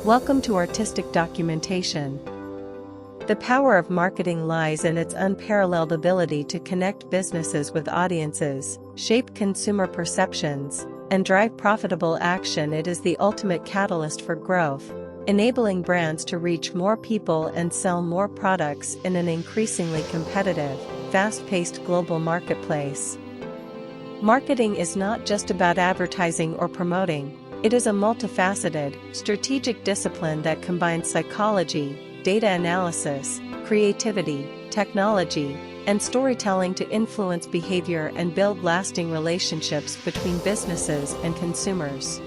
Welcome to Artistic Documentation. The power of marketing lies in its unparalleled ability to connect businesses with audiences, shape consumer perceptions, and drive profitable action. It is the ultimate catalyst for growth, enabling brands to reach more people and sell more products in an increasingly competitive, fast-paced global marketplace. Marketing is not just about advertising or promoting. It is a multifaceted, strategic discipline that combines psychology, data analysis, creativity, technology, and storytelling to influence behavior and build lasting relationships between businesses and consumers.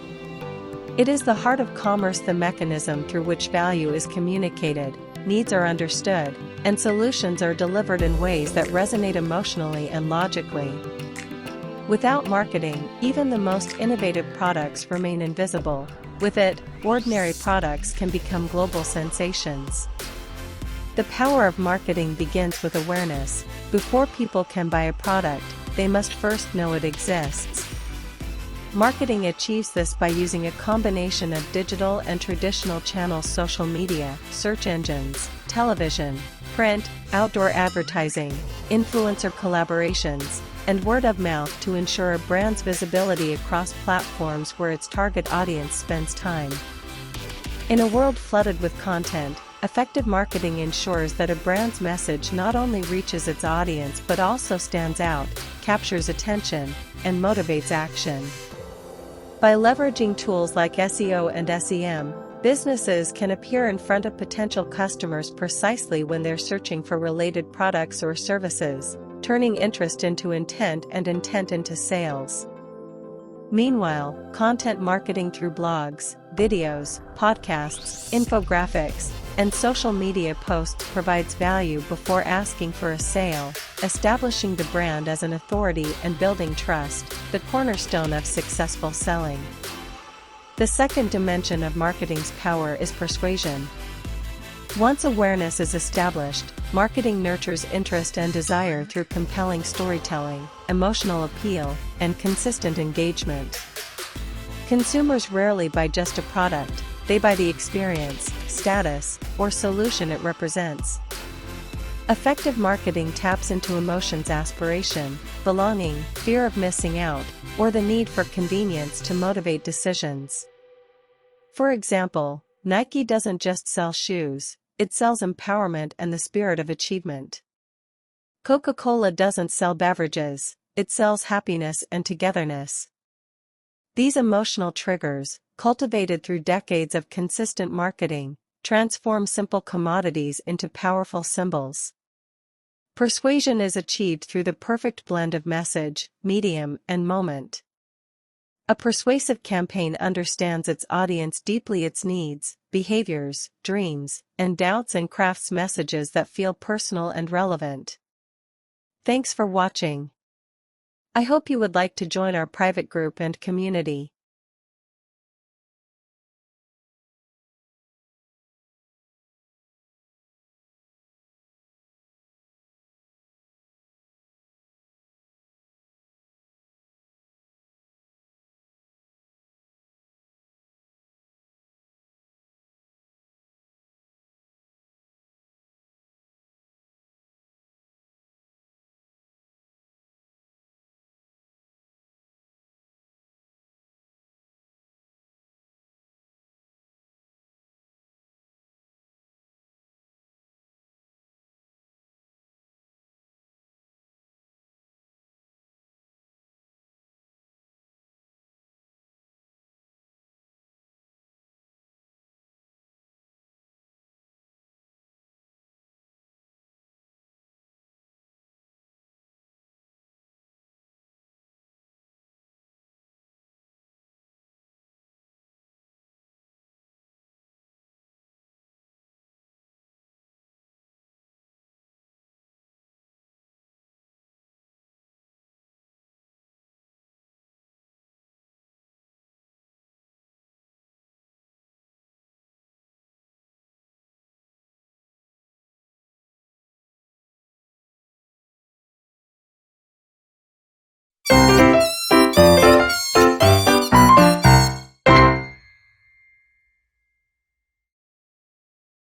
It is the heart of commerce, the mechanism through which value is communicated, needs are understood, and solutions are delivered in ways that resonate emotionally and logically. Without marketing, even the most innovative products remain invisible. With it, ordinary products can become global sensations. The power of marketing begins with awareness. Before people can buy a product, they must first know it exists. Marketing achieves this by using a combination of digital and traditional channels: social media, search engines, television, print, outdoor advertising, influencer collaborations, and word of mouth to ensure a brand's visibility across platforms where its target audience spends time. In a world flooded with content, effective marketing ensures that a brand's message not only reaches its audience but also stands out, captures attention, and motivates action. By leveraging tools like SEO and SEM, businesses can appear in front of potential customers precisely when they're searching for related products or services, turning interest into intent and intent into sales. Meanwhile, content marketing through blogs, videos, podcasts, infographics, and social media posts provides value before asking for a sale, establishing the brand as an authority and building trust, the cornerstone of successful selling. The second dimension of marketing's power is persuasion. Once awareness is established, marketing nurtures interest and desire through compelling storytelling, emotional appeal, and consistent engagement. Consumers rarely buy just a product, they buy the experience, status, or solution it represents. Effective marketing taps into emotions: aspiration, belonging, fear of missing out, or the need for convenience to motivate decisions. For example, Nike doesn't just sell shoes, it sells empowerment and the spirit of achievement. Coca-Cola doesn't sell beverages, it sells happiness and togetherness. These emotional triggers, cultivated through decades of consistent marketing, transform simple commodities into powerful symbols. Persuasion is achieved through the perfect blend of message, medium, and moment. A persuasive campaign understands its audience deeply, its needs, behaviors, dreams, and doubts, and crafts messages that feel personal and relevant. Thanks for watching. I hope you would like to join our private group and community.